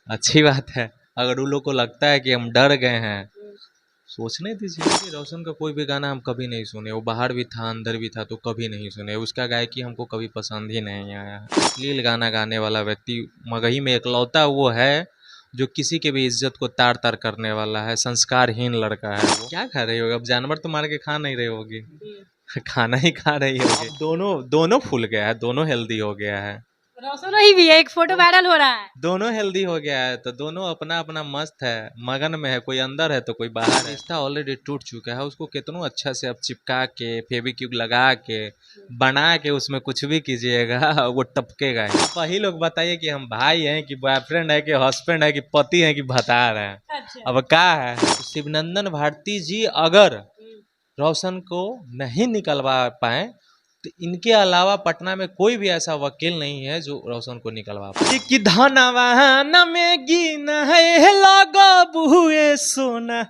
अच्छी बात है। अगर उन लोग को लगता है कि हम डर गए हैं, सोचने दीजिए कि रोशन का कोई भी गाना हम कभी नहीं सुने, वो बाहर भी था अंदर भी था तो कभी नहीं सुने, उसका गायकी हमको कभी पसंद ही नहीं आया। अश्लील गाना गाने वाला व्यक्ति मगही में एकलौता वो है जो किसी के भी इज्जत को तार तार करने वाला है, संस्कारहीन लड़का है वो। क्या खा रही होगी अब, जानवर तो मार के खा नहीं रही होगी। खाना ही खा रही होगी। अब दोनों दोनों फूल गया है, दोनों हेल्दी हो गया है। रोशन ही भी है, एक फोटो वायरल हो रहा है। दोनों हेल्दी हो गया है तो दोनों अपना अपना मस्त है, मगन में है, कोई अंदर है तो कोई बाहर है। रिश्ता ऑलरेडी टूट चुका है, उसको कितनों अच्छा से अब चिपका के फेविक्विक लगा के बना के उसमें कुछ भी कीजिएगा वो टपकेगा ही। आप ही लोग बताइए कि हम भाई हैं कि बॉयफ्रेंड है कि हस्बैंड है कि पति है कि भतार है। अच्छा। अब क्या है, तो शिवनंदन भारती जी अगर रोशन को नहीं निकलवा पाए तो इनके अलावा पटना में कोई भी ऐसा वकील नहीं है जो रोशन को निकलवा पाए। कि धनवा में गिन है लगो बुए सोना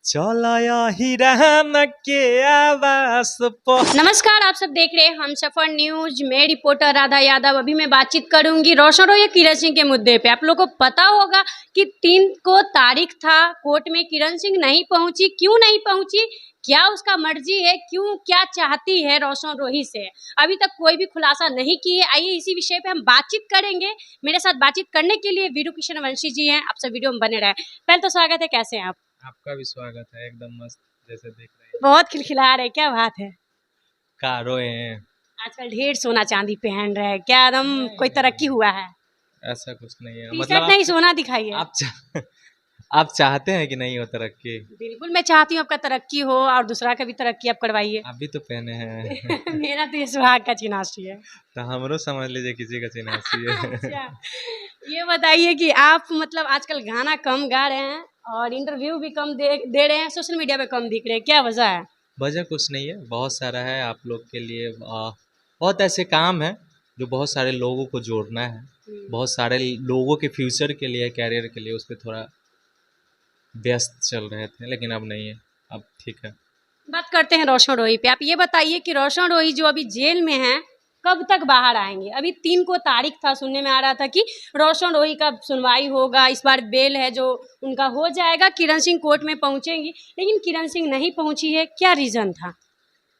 चलाया ही रहन के आवास पर। नमस्कार, आप सब देख रहे हैं हम सफर न्यूज में रिपोर्टर राधा यादव। अभी मैं बातचीत करूंगी रोशन और किरण सिंह के मुद्दे पे। आप लोगों को पता होगा कि 3 को तारीख था, कोर्ट में किरण सिंह नहीं पहुंची। क्यों नहीं पहुंची, क्या उसका मर्जी है, क्यों, क्या चाहती है रोशन रोही से, अभी तक कोई भी खुलासा नहीं की है। आइए इसी विषय पे हम बातचीत करेंगे। मेरे साथ बातचीत करने के लिए वीरू किशन वंशी जी हैं। आप सब वीडियो में बने रहे। पहले तो स्वागत है, कैसे हैं आप? आपका भी स्वागत है, एकदम मस्त जैसे देख रहे हैं। बहुत खिलखिला रहे, क्या बात है? कारोए हैं। आजकल ढेर सोना चांदी पहन रहे हैं, क्या एकदम कोई तरक्की हुआ है? ऐसा कुछ नहीं है, टी मतलब शर्ट नहीं, सोना दिखाइए। आप चाहते हैं कि नहीं हो तरक्की। बिल्कुल मैं चाहती हूँ आपका तरक्की हो और दूसरा का भी तरक्की आप करवाइए। आप भी तो पहने हैं। मेरा तो ये सुहाग का चिन्हासी है। तो हमरो समझ लीजिए किसी का चिन्हासी है। अच्छा, ये बताइए कि आप मतलब आजकल गाना कम गा रहे हैं और इंटरव्यू भी कम दे रहे हैं, सोशल मीडिया पे कम दिख रहे हैं, क्या वजह है? वजह कुछ नहीं है, बहुत सारा है आप लोग के लिए। बहुत ऐसे काम है जो बहुत सारे लोगों को जोड़ना है, बहुत सारे लोगों के फ्यूचर के लिए, कैरियर के लिए उस पर थोड़ा व्यस्त चल रहे थे, लेकिन अब नहीं है, अब ठीक है। बात करते हैं रोशन रोही पे। आप ये बताइए कि रोशन रोही जो अभी जेल में हैं, कब तक बाहर आएंगे? अभी 3 को तारीख था, सुनने में आ रहा था कि रोशन रोही का सुनवाई होगा, इस बार बेल है जो उनका हो जाएगा, किरण सिंह कोर्ट में पहुंचेंगी, लेकिन किरण सिंह नहीं पहुंची है, क्या रीजन था?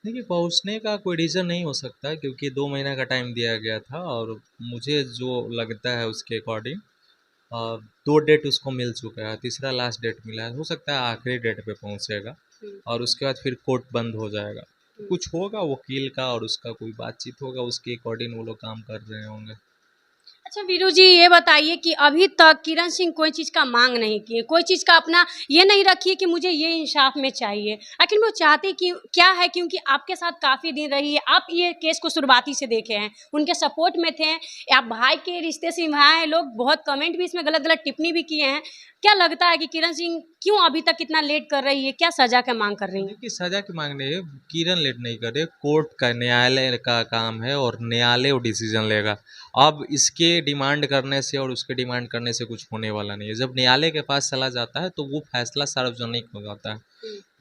देखिए, पहुंचने का कोई रीज़न नहीं हो सकता क्योंकि 2 महीना का टाइम दिया गया था, और मुझे जो लगता है उसके अकॉर्डिंग 2 डेट उसको मिल चुका है, तीसरा लास्ट डेट मिला है, हो सकता है आखिरी डेट पे पहुंचेगा और उसके बाद फिर कोर्ट बंद हो जाएगा। कुछ होगा वकील का और उसका कोई बातचीत होगा, उसके अकॉर्डिंग वो लोग काम कर रहे होंगे। अच्छा वीरू जी, ये बताइए कि अभी तक किरण सिंह कोई चीज़ का मांग नहीं किए, कोई चीज़ का अपना ये नहीं रखिए कि मुझे ये इंसाफ में चाहिए। आखिर में वो चाहते कि क्या है, क्योंकि आपके साथ काफ़ी दिन रही है, आप ये केस को शुरुआती से देखे हैं, उनके सपोर्ट में थे, आप भाई के रिश्ते से निभाए हैं। लोग बहुत कमेंट भी इसमें गलत गलत टिप्पणी भी किए हैं। क्या लगता है कि किरण सिंह क्यों अभी तक इतना लेट कर रही है, क्या सजा का मांग कर रही है? देखिए, सजा की मांग नहीं है, किरण लेट नहीं करे, कोर्ट का न्यायालय का काम है और न्यायालय वो डिसीजन लेगा। अब इसके डिमांड करने से और उसके डिमांड करने से कुछ होने वाला नहीं है। जब न्यायालय के पास चला जाता है तो वो फैसला सार्वजनिक हो जाता है,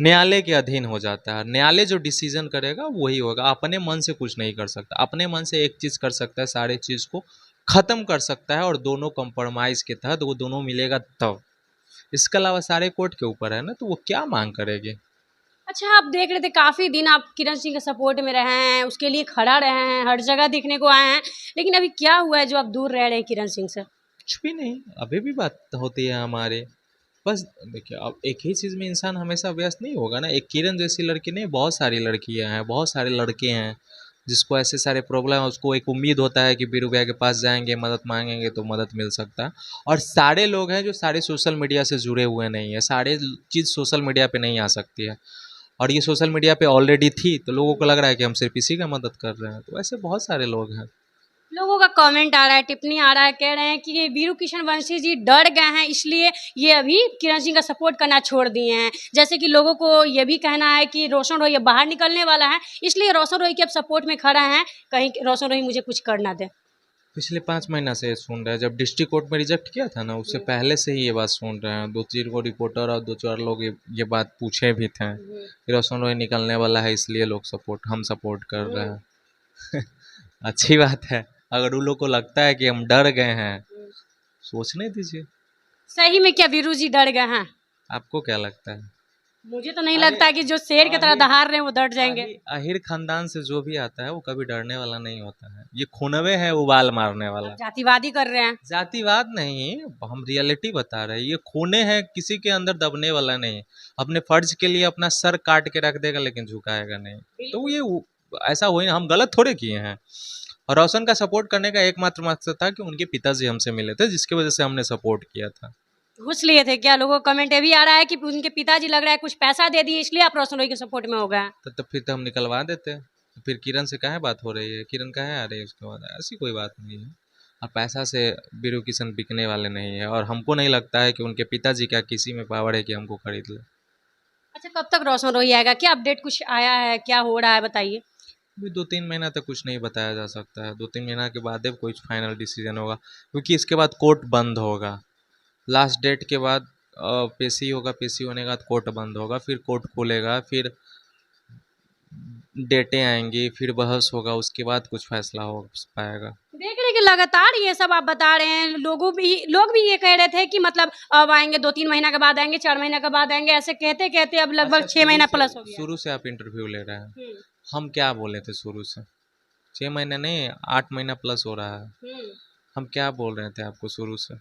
न्यायालय के अधीन हो जाता है। न्यायालय जो डिसीजन करेगा वही होगा, अपने मन से कुछ नहीं कर सकता। अपने मन से एक चीज़ कर सकता है, सारे चीज़ को ख़त्म कर सकता है और दोनों कंप्रोमाइज़ के तहत वो दोनों मिलेगा तब। इसके अलावा सारे कोर्ट के ऊपर है ना, तो वो क्या मांग करेगी। अच्छा, आप देख रहे थे काफ़ी दिन आप किरण सिंह के सपोर्ट में रहे हैं, उसके लिए खड़ा रहे हैं, हर जगह दिखने को आए हैं, लेकिन अभी क्या हुआ है जो आप दूर रह रहे हैं किरण सिंह से? कुछ भी नहीं, अभी भी बात होती है हमारे। बस देखिए, अब एक ही चीज़ में इंसान हमेशा व्यस्त नहीं होगा ना। एक किरण जैसी लड़की नहीं, बहुत सारी लड़कियां हैं, बहुत सारे लड़के हैं जिसको ऐसे सारे प्रॉब्लम है, उसको एक उम्मीद होता है कि बीरू भैया के पास जाएंगे, मदद मांगेंगे तो मदद मिल सकता है। और सारे लोग हैं जो सारे सोशल मीडिया से जुड़े हुए नहीं है, सारे चीज़ सोशल मीडिया पे नहीं आ सकती है, और ये सोशल मीडिया पे ऑलरेडी थी तो लोगों को लग रहा है कि हम सिर्फ इसी का मदद कर रहे हैं, तो ऐसे बहुत सारे लोग हैं। लोगों का कमेंट आ रहा है, टिप्पणी आ रहा है, कह रहे हैं कि ये वीरू किशन वंशी जी डर गए हैं, इसलिए ये अभी किरण सिंह का सपोर्ट करना छोड़ दिए हैं। जैसे कि लोगों को ये भी कहना है कि रोशन रोही बाहर निकलने वाला है, इसलिए रोशन रोही के अब सपोर्ट में खड़ा हैं, कहीं रोशन रोही मुझे कुछ कर ना दे। पिछले 5 महीना से ये सुन रहे हैं, जब डिस्ट्रिक्ट कोर्ट में रिजेक्ट किया था ना, उससे पहले से ही ये बात सुन रहे हैं। 2-3 को रिपोर्टर और 2-4 लोग ये बात पूछे भी थे कि रोशन रॉय निकलने वाला है, इसलिए लोग हम सपोर्ट कर रहे हैं। अच्छी बात है। अगर उन लोग को लगता है कि हम डर गए हैं, सोचने दीजिए। सही में क्या वीरू जी डर गए हैं? आपको क्या लगता है? मुझे तो नहीं अरे लगता कि जो शेर की तरह आहिर दहाड़ रहे हैं वो डर जाएंगे। आहिर खानदान से जो भी आता है वो कभी डरने वाला नहीं होता है। ये खूनवे है उबाल मारने आप वाला। जातिवादी कर रहे हैं। जातिवाद नहीं, हम रियलिटी बता रहे हैं। ये खूने हैं, किसी के अंदर दबने वाला नहीं। अपने फर्ज के लिए अपना सर काट के रख देगा लेकिन झुकाएगा नहीं। तो बिल्कुल। ऐसा हुई ना, हम गलत थोड़े किए हैं। और रोशन का सपोर्ट करने का एकमात्र मकसद था कि उनके पिताजी हमसे मिले थे, जिसकी वजह से हमने सपोर्ट किया था। घुस लिए थे क्या? लोगों को कमेंट ये भी आ रहा है कि उनके पिताजी लग रहा है कुछ पैसा दे दिए इसलिए आप रोशन रोई के सपोर्ट में हो गए। फिर तो हम निकलवा देते। तो फिर किरण से काहे बात हो रही है, किरण काहे आ रही है उसके बाद? ऐसी कोई बात नहीं है। और पैसा से बीरू किशन बिकने वाले नहीं है, और हमको नहीं लगता है कि उनके पिताजी का किसी में पावर है कि हमको खरीद ले। अच्छा, कब तक रोशन रोई आएगा? क्या अपडेट कुछ आया है? क्या हो रहा है बताइए। अभी 2-3 महीना तक कुछ नहीं बताया जा सकता है। 2-3 महीना के बाद ही कोई फाइनल डिसीजन होगा, क्योंकि इसके बाद कोर्ट बंद होगा। लास्ट डेट के बाद पेशी होगा, पेशी होने के बाद कोर्ट बंद होगा, फिर कोर्ट खुलेगा, फिर डेटें आएंगी, फिर बहस होगा, उसके बाद कुछ फैसला हो पाएगा। देख रहे हैं कि लगातार ये सब आप बता रहे हैं, लोग भी ये कह रहे थे कि मतलब अब आएंगे, 2-3 महीना के बाद आएंगे, 4 महीना के बाद आएंगे, ऐसे कहते कहते अब लगभग अच्छा, 6 महीना प्लस हो गया। शुरू से आप इंटरव्यू ले रहे हैं। हम्म। हम क्या बोले थे शुरू से? 6 महीने नहीं, 8 महीना प्लस हो रहा है। हम्म। हम क्या बोल रहे थे आपको शुरू से?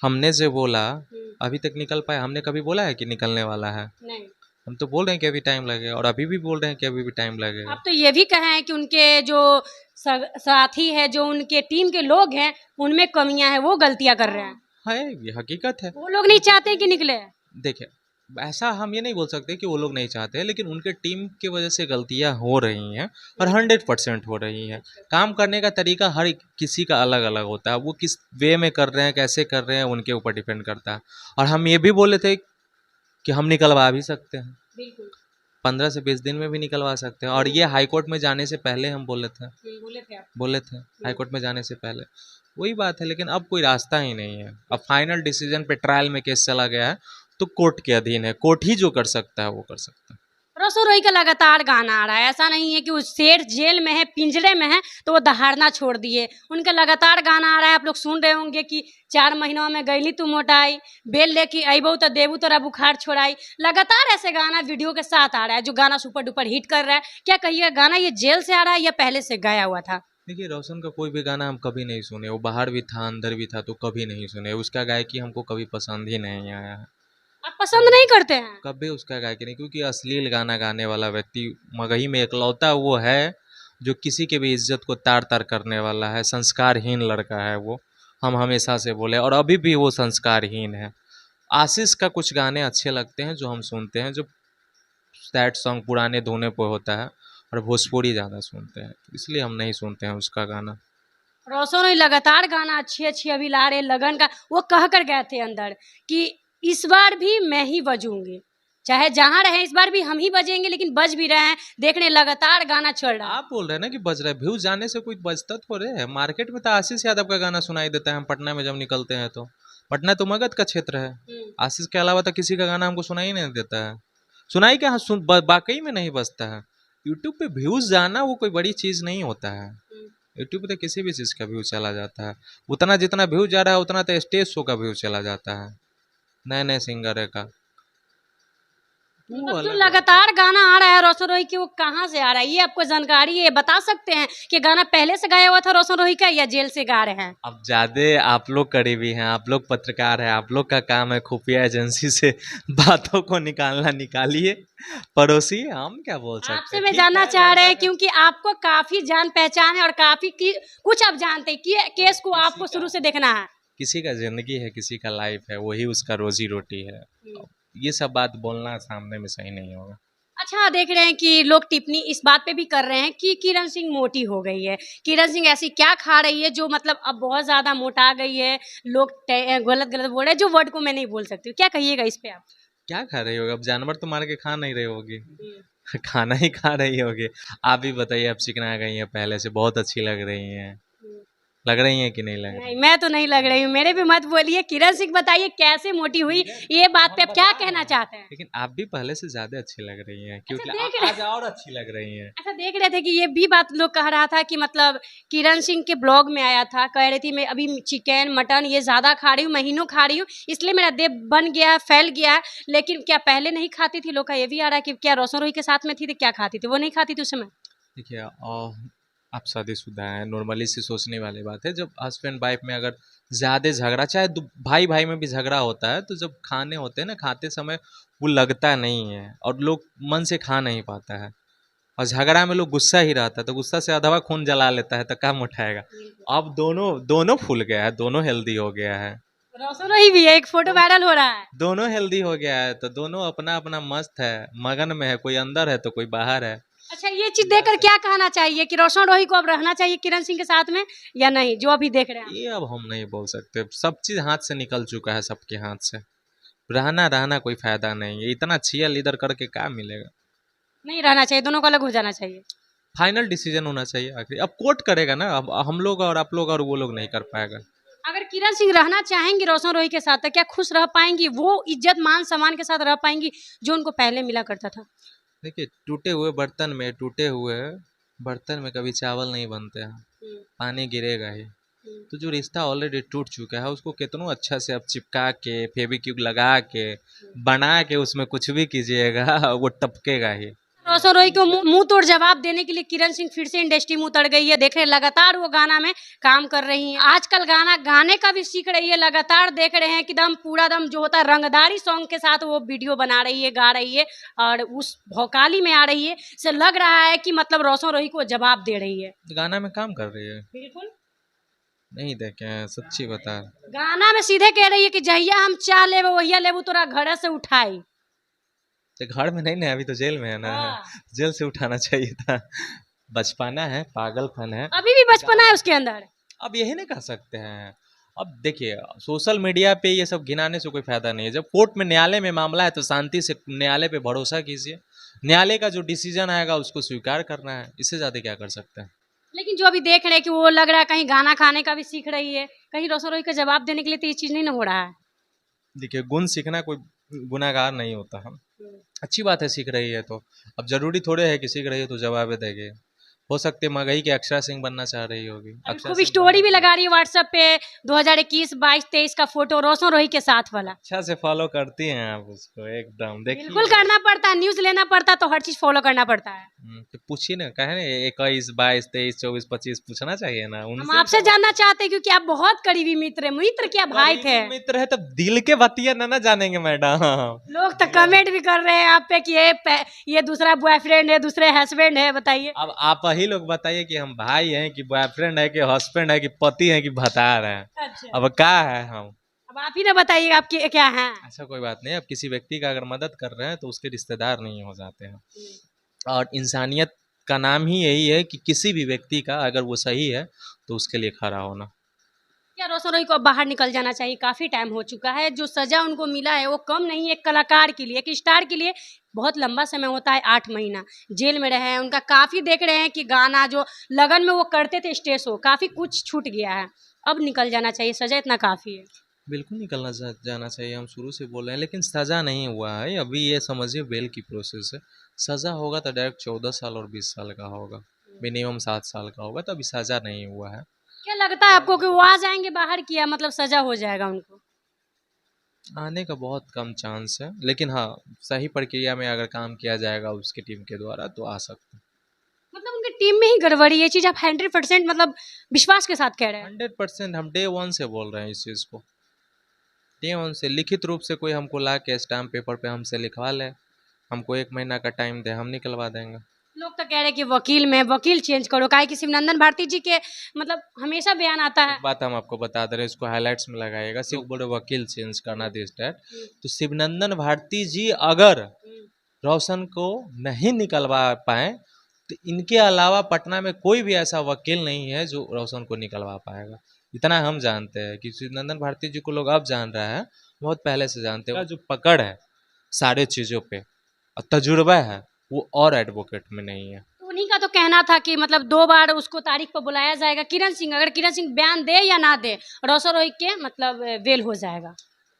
हमने जो बोला हम्म। अभी तक निकल पाए? हमने कभी बोला है कि निकलने वाला है? नहीं। हम तो बोल रहे हैं कि अभी टाइम लगेगा, और अभी भी बोल रहे हैं कि अभी भी टाइम लगेगा। आप तो ये भी कहे हैं कि उनके जो साथी है, जो उनके टीम के लोग हैं, उनमें कमियां हैं, वो गलतियां कर रहे हैं। है, ये हकीकत है। वो लोग नहीं चाहते कि निकले। देखिए, ऐसा हम ये नहीं बोल सकते कि वो लोग नहीं चाहते हैं, लेकिन उनके टीम की वजह से गलतियां हो रही हैं, और 100% हो रही हैं। काम करने का तरीका हर किसी का अलग अलग होता है। वो किस वे में कर रहे हैं, कैसे कर रहे हैं, उनके ऊपर डिपेंड करता है। और हम ये भी बोले थे कि हम निकलवा भी सकते हैं, बिल्कुल। 15 से 20 दिन में भी निकलवा सकते हैं। और ये हाई कोर्ट में जाने से पहले हम बोले थे। बोले थे आप। बोले थे हाई कोर्ट में जाने से पहले। वही बात है, लेकिन अब कोई रास्ता ही नहीं है। अब फाइनल डिसीजन पे ट्रायल में केस चला गया है, तो कोर्ट के अधीन है। कोर्ट ही जो कर सकता है वो कर सकता है। रोशन रोई का लगातार गाना आ रहा है, ऐसा नहीं है कि वो शेर जेल में है, पिंजरे में है तो वो दहाड़ना छोड़ दिए। उनका लगातार गाना आ रहा है, आप लोग सुन रहे होंगे कि 4 महीनों में गईली तू मोटाई, बेल लेके अबू तो देबू तोरा बुखार छोड़ाई। लगातार ऐसे गाना वीडियो के साथ आ रहा है, जो गाना सुपर डुपर हिट कर रहा है। क्या कहिए, गाना ये जेल से आ रहा है या पहले से गाया हुआ था? देखिए, रोशन का कोई भी गाना हम कभी नहीं सुने। वो बाहर भी था, अंदर भी था, तो कभी नहीं सुने। उसका गायकी हमको कभी पसंद ही नहीं आया है। आप पसंद नहीं करते हैं? कभी उसका गायकी नहीं, क्योंकि अश्लील गाना गाने वाला व्यक्ति मगही में इकलौता वो है जो किसी के भी इज्जत को तार तार करने वाला है। संस्कारहीन लड़का है वो। हम हमेशा से बोले, और अभी भी वो संस्कारहीन है। आशीष का कुछ गाने अच्छे लगते हैं जो हम सुनते हैं, जो सैड सॉन्ग पुराने धुने पे होता है, और भोजपुरी ज़्यादा सुनते हैं, इसलिए हम नहीं सुनते हैं उसका गाना। रोशन रोई लगातार गाना अच्छी अच्छी अभी ला रहे। लगन का वो कह कर गए थे अंदर कि इस बार भी मैं ही बजूंगी, चाहे जहां रहे इस बार भी हम ही बजेंगे, लेकिन बज भी रहे हैं। देखने लगातार गाना चल रहा है। आप बोल रहे हैं ना कि बज रहा है, व्यूज जाने से कोई बजता थोड़े है। मार्केट में तो आशीष यादव का गाना सुनाई देता है। हम पटना में जब निकलते हैं तो, पटना तो मगध का क्षेत्र है। आशीष के अलावा तो किसी का गाना हमको सुनाई नहीं देता है। सुनाई क्या, वाकई में नहीं बजता है। यूट्यूब पे व्यूज जाना वो कोई बड़ी चीज नहीं होता है। यूट्यूब पे तो किसी भी चीज का व्यू चला जाता है। उतना जितना व्यू जा रहा है उतना तो स्टेज शो का व्यू चला जाता है, नए नए सिंगर का। वो मतलब जो अलग बात है। लगातार गाना आ रहा है रोशन रोही की, वो कहाँ से आ रहा है? ये आपको जानकारी है? ये बता सकते हैं कि गाना पहले से गाया हुआ था रोशन रोही का, या जेल से गा रहे हैं? अब ज्यादा आप लोग करीबी हैं, आप लोग पत्रकार हैं, आप लोग का काम है खुफिया एजेंसी से बातों को निकालना। निकालिए पड़ोसी, हम क्या बोल सकते आपसे हैं। मैं ठीक जानना है, चाह रहे हैं लड़का क्योंकि आपको काफी जान पहचान है और काफी कुछ आप जानते हैं कि केस को आपको किसी का शुरू से देखना है। किसी का जिंदगी है, किसी का लाइफ है, वही उसका रोजी रोटी है। ये सब बात बोलना सामने में सही नहीं होगा। अच्छा, देख रहे हैं कि लोग टिप्पणी इस बात पे भी कर रहे हैं कि किरण सिंह मोटी हो गई है। किरण सिंह ऐसी क्या खा रही है जो मतलब अब बहुत ज्यादा मोटा गई है? लोग गलत गलत बोल रहे हैं, जो वर्ड को मैं नहीं बोल सकती हूँ। क्या कहिएगा इस पे आप? क्या खा रही होगी? अब जानवर तो मार के खा नहीं रही होगी। खाना ही खा रही होगी। आप भी बताइए, अब चिकना गई हैं, पहले से बहुत अच्छी लग रही हैं। लग रही हैं कि नहीं लग रही? नहीं, मैं तो नहीं लग रही हूँ, मेरे भी मत बोलिए। किरण सिंह बताइए कैसे मोटी हुई, ये बात पे आप क्या कहना चाहते हैं? लेकिन आप भी पहले से ज्यादा अच्छी लग रही हैं, क्योंकि देख रहे आज और अच्छी लग रही हैं। अच्छा, देख रहे थे कि ये भी बात लोग कह रहा था कि मतलब किरण सिंह के ब्लॉग में आया था, कह रही थी मैं अभी चिकन मटन ये ज़्यादा खा रही हूँ, महीनों खा रही हूँ, इसलिए मेरा देह बन गया है, फैल गया है। लेकिन क्या पहले नहीं खाती थी? लोग का ये भी आ रहा है कि क्या रोशन रोही के साथ में थी तो क्या खाती थी? वो नहीं खाती थी उस समय? देखिए आप शादीशुदा हैं, नॉर्मली से सोचने वाली बात है। जब हस्बैंड वाइफ में अगर ज़्यादा झगड़ा, चाहे भाई भाई में भी झगड़ा होता है, तो जब खाने होते हैं ना, खाते समय वो लगता नहीं है और लोग मन से खा नहीं पाता है। और झगड़ा में लोग गुस्सा ही रहता है, तो गुस्सा से अधवा खून जला लेता है, तो काम उठाएगा। अब दोनों दोनों फूल गया है, दोनों हेल्दी हो गया है, रोशन रोही भी है, एक फोटो वायरल हो रहा है। दोनों हेल्दी हो गया है, तो दोनों अपना अपना मस्त है, मगन में है, कोई अंदर है तो कोई बाहर है। अच्छा, ये चीज देखकर क्या कहना चाहिए कि रोशन रोही को अब रहना चाहिए किरण सिंह के साथ में या नहीं, जो अभी देख रहे हैं? ये अब हम नहीं बोल सकते, सब चीज़ हाथ से निकल चुका है सबके हाथ से। रहना रहना कोई फायदा नहीं है, इतना चीयर लीडर करके क्या मिलेगा। नहीं रहना चाहिए, दोनों को अलग हो जाना चाहिए। फाइनल डिसीजन होना चाहिए आखिर, अब कोर्ट करेगा ना, अब हम लोग और आप लोग और वो लोग नहीं कर पाएगा। अगर किरण सिंह रहना चाहेंगी रोशन रोही के साथ तो क्या खुश रह पाएंगी? वो इज्जत मान सम्मान के साथ रह पाएंगी जो उनको पहले मिला करता था? देखिए, टूटे हुए बर्तन में कभी चावल नहीं बनते हैं, पानी गिरेगा ही। तो जो रिश्ता ऑलरेडी टूट चुका है, उसको कितनों अच्छा से अब चिपका के फेविक्विक लगा के बना के उसमें कुछ भी कीजिएगा वो टपकेगा ही। रोशन रोही को मुंह तोड़ जवाब देने के लिए किरण सिंह फिर से इंडस्ट्री में उतर गई है। देख रहे हैं लगातार वो गाना में काम कर रही हैं। आजकल गाना गाने का भी सीख रही है, लगातार देख रहे हैं कि दम पूरा दम जो होता है रंगदारी सॉन्ग के साथ वो वीडियो बना रही है, गा रही है और उस भौकाली में आ रही है। से लग रहा है कि मतलब रोशन रोही को जवाब दे रही है। गाना में काम कर रही है, बिल्कुल नहीं देखे हैं, सच्ची बता। गाना में सीधे कह रही है कि जहिया हम चाह लेबो वहिया लेबू तोरा घर से उठाई। तो घर में नहीं ना, अभी तो जेल में है ना, हाँ। जेल से उठाना चाहिए था। बचपना है, पागलपन है। अभी भी बचपना है उसके अंदर। अब यही नहीं कह सकते हैं। अब देखिए, सोशल मीडिया पे ये सब गिनाने से कोई फायदा नहीं है। जब कोर्ट में न्यायालय में मामला है तो शांति से न्यायालय पे भरोसा कीजिए, न्यायालय का जो डिसीजन आएगा उसको स्वीकार करना है, इससे ज़्यादा क्या कर सकते हैं। लेकिन जो अभी देख रहे हैं कि वो लग रहा है कहीं गाना खाने का भी सीख रही है, कहीं रोशन रोही का जवाब देने के लिए तो ये चीज नहीं ना हो रहा है। देखिए, गुण सीखना कोई गुनाहगार नहीं होता है, अच्छी बात है सीख रही है तो। अब जरूरी थोड़े है कि सीख रही है तो जवाब देंगे। हो सकते है मगही के अक्षरा सिंह बनना चाह रही होगी, अभी अक्षरा खूब सिंह स्टोरी भी बनना लगा रही है व्हाट्सएप पे 2021, 22, 23 का फोटो रोशन रोही के साथ वाला। अच्छा से फॉलो करती हैं आप उसको एकदम, देखिए। बिल्कुल करना पड़ता है, न्यूज लेना पड़ता है तो हर चीज फॉलो करना पड़ता है। तो पूछिए ना, कहे ना 21, 22, 23, 24, 25 पूछना चाहिए ना हम उनसे। आपसे जानना चाहते हैं क्योंकि आप बहुत करीबी मित्र है, मित्र क्या भाई थे। करीबी मित्र है तो दिल के बतिया ना जानेंगे मैडम। लोग तो कमेंट भी कर रहे हैं आप पे कि ये दूसरा बॉयफ्रेंड है, दूसरे हस्बैंड है, बताइए। अब आप ही लोग बताइए कि हम भाई हैं कि बॉयफ्रेंड है कि हस्बैंड है कि पति है कि भतार है। अच्छा, अब क्या है हम। अब आप ही ना बताइए आपके क्या है। ऐसा कोई बात नहीं है, अब किसी व्यक्ति का अगर मदद कर रहे हैं तो उसके रिश्तेदार नहीं हो जाते हैं। और इंसानियत का नाम ही यही है कि किसी भी व्यक्ति का अगर वो सही है तो उसके लिए खड़ा होना। क्या रोशन रोही को अब बाहर निकल जाना चाहिए? काफी टाइम हो चुका है, जो सजा उनको मिला है वो कम नहीं है। एक कलाकार के लिए, एक स्टार के लिए बहुत लंबा समय होता है। 8 महीना जेल में रहे हैं, उनका काफी देख रहे हैं कि गाना जो लगन में वो करते थे स्टेज शो, काफी कुछ छूट गया है। अब निकल जाना चाहिए, सजा इतना काफी है। बिल्कुल निकलना जाना चाहिए, हम शुरू से बोल रहे हैं, लेकिन सज़ा नहीं हुआ है अभी। ये समझिए बेल की प्रोसेस है। सज़ा होगा तो डायरेक्ट 14 साल और 20 साल का होगा, मिनिमम 7 साल का होगा, तो अभी सज़ा नहीं हुआ है। क्या लगता है आपको कि वो आ जाएंगे बाहर, किया मतलब सजा हो जाएगा उनको? आने का बहुत कम चांस है, लेकिन हाँ, सही प्रक्रिया में अगर काम किया जाएगा उसकी टीम के द्वारा तो आ सकते हैं। मतलब उनकी टीम में ही गड़बड़ी, ये चीज आप 100% मतलब विश्वास के साथ कह रहे हैं? 100% हम डे वन से बोल रहे हैं इस चीज़ को। डे वन से लिखित रूप से कोई हमको ला के स्टाम्प पेपर पे हमसे लिखवा ले, हमको 1 महीना का टाइम दे, हम निकलवा देंगे। लोग तो कह रहे हैं कि वकील में वकील चेंज करो, काहे कि शिवनंदन भारती जी के मतलब हमेशा बयान आता है। एक बात हम आपको बता दे रहे हैं, इसको हाईलाइट्स में लगाइएगा। सिर्फ बोले वकील चेंज करना दिस डेट, तो शिवनंदन भारती जी अगर रोशन को नहीं निकलवा पाए तो इनके अलावा पटना में कोई भी ऐसा वकील नहीं है जो रोशन को निकलवा पाएगा। इतना हम जानते हैं कि शिवनंदन भारती जी को लोग अब जान रहा है, बहुत पहले से जानते हैं। जो पकड़ है सारे चीज़ों पे और तजुर्बा है वो और एडवोकेट में नहीं है। उन्हीं का तो कहना था कि मतलब 2 बार उसको तारीख पर बुलाया जाएगा किरण सिंह, अगर किरण सिंह बयान दे या ना दे रोशन रोहित के मतलब बेल हो जाएगा।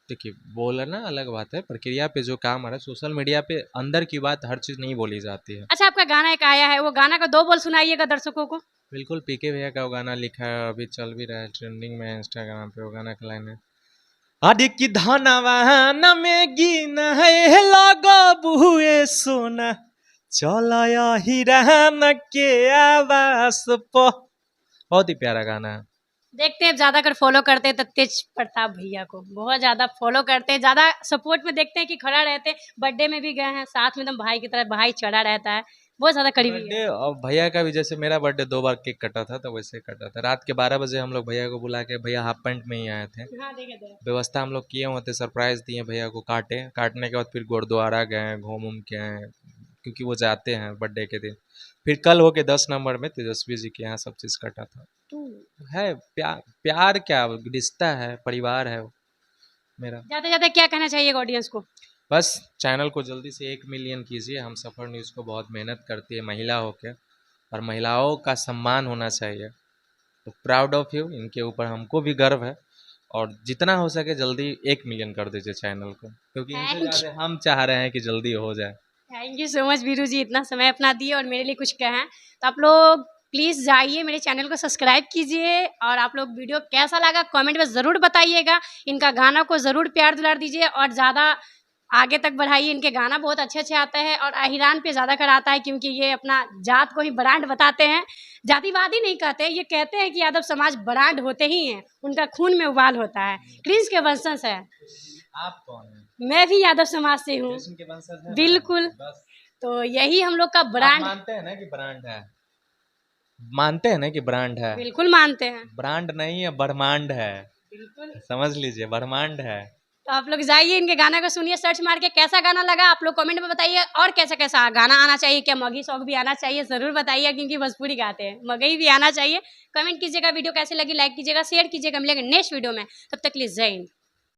देखिए, बोलना अलग बात है, प्रक्रिया पे जो काम आ रहा है, सोशल मीडिया पे अंदर की बात हर चीज़ नहीं बोली जाती है। अच्छा, आपका गाना एक आया है, वो गाना का 2 बोल सुनाइएगा दर्शकों को। बिल्कुल, पीके भैया का वो गाना लिखा है, अभी चल भी रहा है, ट्रेंडिंग में है इंस्टाग्राम पे, वो गाना का लाइन है, अरे कि धनवा न में गिन है लगबुए सोना चलया हिरान के आवास प। बहुत ही प्यारा गाना है। देखते हैं ज़्यादा कर फॉलो करते हैं तो तेज प्रताप भैया को बहुत ज़्यादा फॉलो करते हैं, ज़्यादा सपोर्ट में देखते हैं कि खड़ा रहते हैं, बर्थडे में भी गए हैं साथ में, एकदम भाई की तरह भाई चढ़ा रहता है, बहुत ज़्यादा करीबी है। बर्थडे और भैया का भी, जैसे मेरा बर्थडे 2 बार केक कटा था तो वैसे कटा था। रात के 12 बजे हम लोग भैया को बुला के, भैया हाफ पैंट में ही आए थे, हाँ देखे थे। व्यवस्था हम लोग किए हुए थे, सरप्राइज दिए भैया को, काटने के बाद फिर गुरुद्वारा गए, घूम उम के आए, क्योंकि वो जाते हैं बर्थडे के दिन। फिर कल होके 10 नंबर में तेजस्वी जी के यहाँ सब चीज़ कटा था। तो है प्यार, प्यार क्या रिश्ता है, परिवार है वो मेरा। जाते जाते क्या कहना चाहिए ऑडियंस को? बस चैनल को जल्दी से 1 मिलियन कीजिए, हम सफ़र न्यूज़ को बहुत मेहनत करती है महिला होकर, और महिलाओं का सम्मान होना चाहिए, तो प्राउड ऑफ यू, इनके ऊपर हमको भी गर्व है, और जितना हो सके जल्दी 1 मिलियन कर दीजिए चैनल को, क्योंकि इनसे थैंक ज़्यादा हम चाह रहे हैं कि जल्दी हो जाए। Thank you so much Veeru ji, इतना समय अपना दिए और मेरे लिए कुछ कहें, तो आप लोग प्लीज़ जाइए मेरे चैनल को सब्सक्राइब कीजिए, और आप लोग वीडियो कैसा लगा कमेंट में ज़रूर बताइएगा, इनका गाना को ज़रूर प्यार दुलार दीजिए और ज़्यादा आगे तक बढ़ाइए, इनके गाना बहुत अच्छे अच्छे आते हैं और अहिरान पे ज़्यादा कर आता है, क्योंकि ये अपना जात को ही ब्रांड बताते हैं, जातिवादी नहीं कहते, ये कहते हैं कि यादव समाज ब्रांड होते ही हैं, उनका खून में उबाल होता है, क्रिंज के वंशज है। आप कौन हैं? मैं भी यादव समाज से हूँ। कृष्ण के वंशज हैं ना? बिल्कुल। बस तो यही हम लोग का आप ब्रांड। मानते हैं ना कि ब्रांड है, मानते हैं ना कि ब्रांड है, बिल्कुल मानते हैं। ब्रांड नहीं है, ब्रह्मांड है, बिल्कुल। समझ लीजिए, ब्रह्मांड है। तो आप लोग जाइए इनके गाना को सुनिए, सर्च मार के कैसा गाना लगा आप लोग कमेंट में बताइए, और कैसा कैसा गाना आना चाहिए, क्या मगही सॉन्ग भी आना चाहिए ज़रूर बताइए, क्योंकि भोजपुरी गाते हैं, मगही भी आना चाहिए। कमेंट कीजिएगा, वीडियो कैसे लगी लाइक कीजिएगा, शेयर कीजिएगा, मिलेंगे नेक्स्ट वीडियो में, तब तक के लिए जय हिंद।